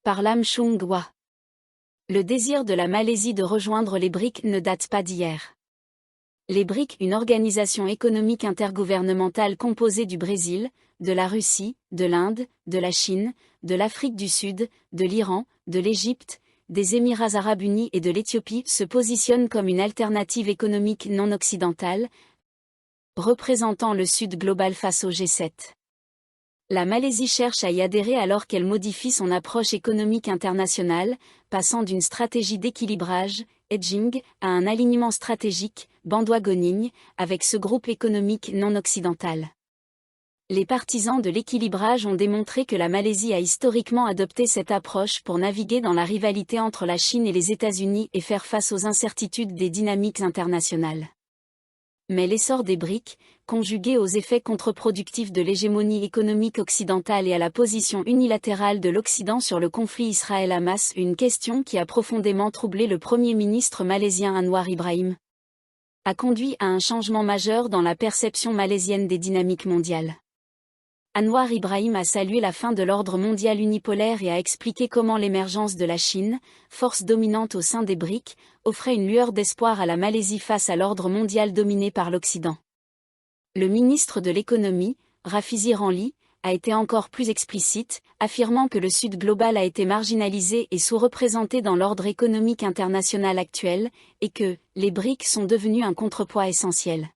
par Lam Chung-hwa. Le désir de la Malaisie de rejoindre les BRIC ne date pas d'hier. Les BRIC, une organisation économique intergouvernementale composée du Brésil, de la Russie, de l'Inde, de la Chine, de l'Afrique du Sud, de l'Iran, de l'Égypte, des Émirats arabes unis et de l'Éthiopie, se positionne comme une alternative économique non occidentale, représentant le Sud global face au G7. La Malaisie cherche à y adhérer alors qu'elle modifie son approche économique internationale, passant d'une stratégie d'équilibrage, hedging, à un alignement stratégique, bandwagoning, avec ce groupe économique non occidental. Les partisans de l'équilibrage ont démontré que la Malaisie a historiquement adopté cette approche pour naviguer dans la rivalité entre la Chine et les États-Unis et faire face aux incertitudes des dynamiques internationales. Mais l'essor des BRIC, conjugué aux effets contre-productifs de l'hégémonie économique occidentale et à la position unilatérale de l'Occident sur le conflit Israël-Hamas, une question qui a profondément troublé le Premier ministre malaisien Anwar Ibrahim, a conduit à un changement majeur dans la perception malaisienne des dynamiques mondiales. Anwar Ibrahim a salué la fin de l'ordre mondial unipolaire et a expliqué comment l'émergence de la Chine, force dominante au sein des BRIC, offrait une lueur d'espoir à la Malaisie face à l'ordre mondial dominé par l'Occident. Le ministre de l'économie, Rafizi Ramli, a été encore plus explicite, affirmant que le Sud global a été marginalisé et sous-représenté dans l'ordre économique international actuel, et que les BRIC sont devenus un contrepoids essentiel.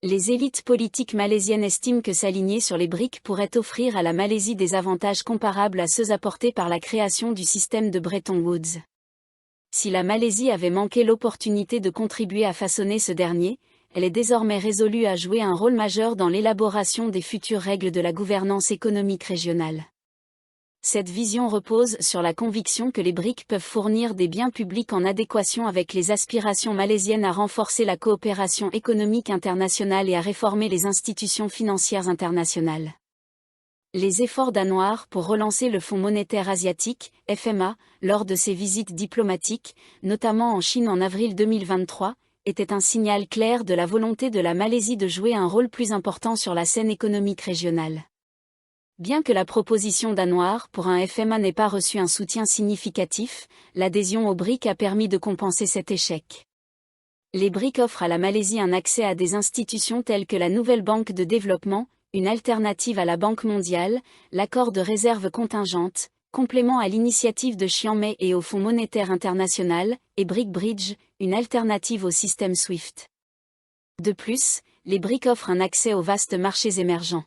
Les élites politiques malaisiennes estiment que s'aligner sur les BRIC pourrait offrir à la Malaisie des avantages comparables à ceux apportés par la création du système de Bretton Woods. Si la Malaisie avait manqué l'opportunité de contribuer à façonner ce dernier, elle est désormais résolue à jouer un rôle majeur dans l'élaboration des futures règles de la gouvernance économique régionale. Cette vision repose sur la conviction que les BRIC peuvent fournir des biens publics en adéquation avec les aspirations malaisiennes à renforcer la coopération économique internationale et à réformer les institutions financières internationales. Les efforts d'Anwar pour relancer le Fonds monétaire asiatique, FMA, lors de ses visites diplomatiques, notamment en Chine en avril 2023, étaient un signal clair de la volonté de la Malaisie de jouer un rôle plus important sur la scène économique régionale. Bien que la proposition d'Anwar pour un FMA n'ait pas reçu un soutien significatif, l'adhésion aux BRIC a permis de compenser cet échec. Les BRIC offrent à la Malaisie un accès à des institutions telles que la Nouvelle Banque de Développement, une alternative à la Banque mondiale, l'accord de réserve contingente, complément à l'initiative de Chiang Mai et au Fonds monétaire international, et BRIC Bridge, une alternative au système SWIFT. De plus, les BRIC offrent un accès aux vastes marchés émergents.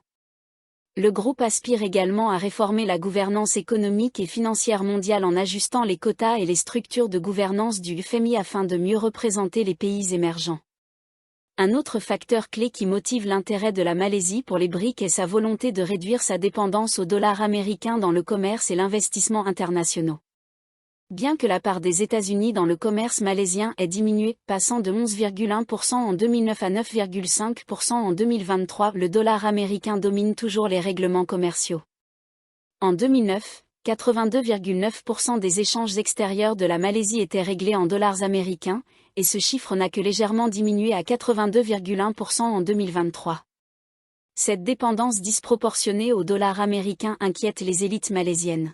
Le groupe aspire également à réformer la gouvernance économique et financière mondiale en ajustant les quotas et les structures de gouvernance du FMI afin de mieux représenter les pays émergents. Un autre facteur clé qui motive l'intérêt de la Malaisie pour les BRIC est sa volonté de réduire sa dépendance au dollar américain dans le commerce et l'investissement internationaux. Bien que la part des États-Unis dans le commerce malaisien ait diminué, passant de 11,1% en 2009 à 9,5% en 2023, le dollar américain domine toujours les règlements commerciaux. En 2009, 82,9% des échanges extérieurs de la Malaisie étaient réglés en dollars américains, et ce chiffre n'a que légèrement diminué à 82,1% en 2023. Cette dépendance disproportionnée au dollar américain inquiète les élites malaisiennes.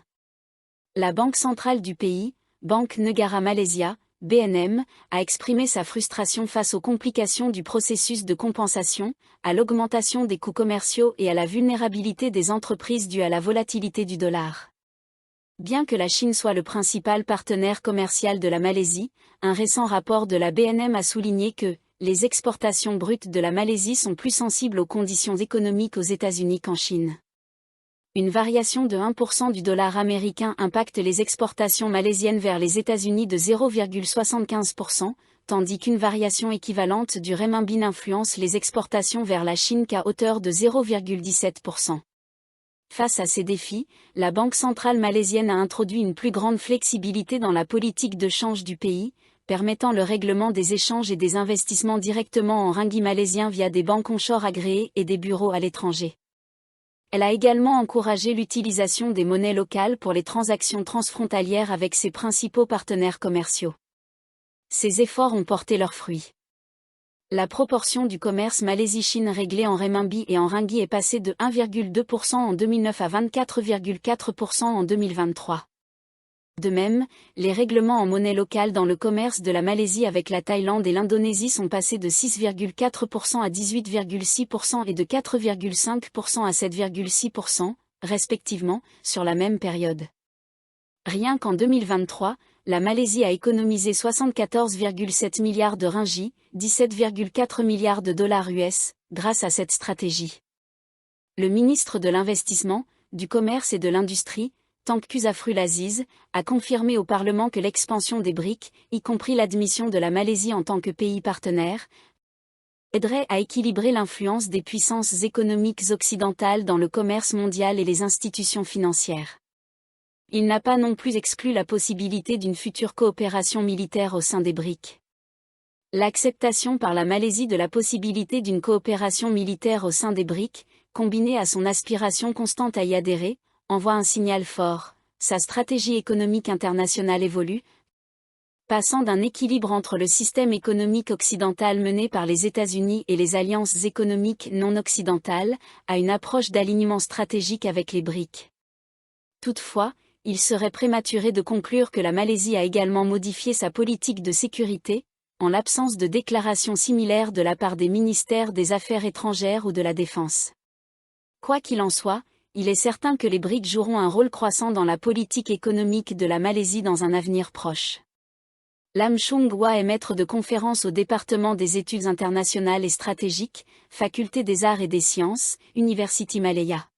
La Banque centrale du pays, Banque Negara Malaysia, BNM, a exprimé sa frustration face aux complications du processus de compensation, à l'augmentation des coûts commerciaux et à la vulnérabilité des entreprises due à la volatilité du dollar. Bien que la Chine soit le principal partenaire commercial de la Malaisie, un récent rapport de la BNM a souligné que les exportations brutes de la Malaisie sont plus sensibles aux conditions économiques aux États-Unis qu'en Chine. Une variation de 1% du dollar américain impacte les exportations malaisiennes vers les États-Unis de 0,75%, tandis qu'une variation équivalente du renminbi n'influence les exportations vers la Chine qu'à hauteur de 0,17%. Face à ces défis, la Banque centrale malaisienne a introduit une plus grande flexibilité dans la politique de change du pays, permettant le règlement des échanges et des investissements directement en ringgit malaisien via des banques onshore agréées et des bureaux à l'étranger. Elle a également encouragé l'utilisation des monnaies locales pour les transactions transfrontalières avec ses principaux partenaires commerciaux. Ces efforts ont porté leurs fruits. La proportion du commerce Malaisie-Chine réglé en renminbi et en ringgit est passée de 1,2% en 2009 à 24,4% en 2023. De même, les règlements en monnaie locale dans le commerce de la Malaisie avec la Thaïlande et l'Indonésie sont passés de 6,4% à 18,6% et de 4,5% à 7,6%, respectivement, sur la même période. Rien qu'en 2023, la Malaisie a économisé 74,7 milliards de ringgit, 17,4 milliards de dollars US, grâce à cette stratégie. Le ministre de l'Investissement, du Commerce et de l'Industrie, Tengku Zafrul Aziz, a confirmé au Parlement que l'expansion des BRIC, y compris l'admission de la Malaisie en tant que pays partenaire, aiderait à équilibrer l'influence des puissances économiques occidentales dans le commerce mondial et les institutions financières. Il n'a pas non plus exclu la possibilité d'une future coopération militaire au sein des BRIC. L'acceptation par la Malaisie de la possibilité d'une coopération militaire au sein des BRIC, combinée à son aspiration constante à y adhérer, envoie un signal fort. Sa stratégie économique internationale évolue, passant d'un équilibre entre le système économique occidental mené par les États-Unis et les alliances économiques non occidentales, à une approche d'alignement stratégique avec les BRIC. Toutefois, il serait prématuré de conclure que la Malaisie a également modifié sa politique de sécurité, en l'absence de déclarations similaires de la part des ministères des Affaires étrangères ou de la Défense. Quoi qu'il en soit, il est certain que les BRIC joueront un rôle croissant dans la politique économique de la Malaisie dans un avenir proche. Lam Chung Hua est maître de conférences au département des études internationales et stratégiques, faculté des arts et des sciences, University Malaya.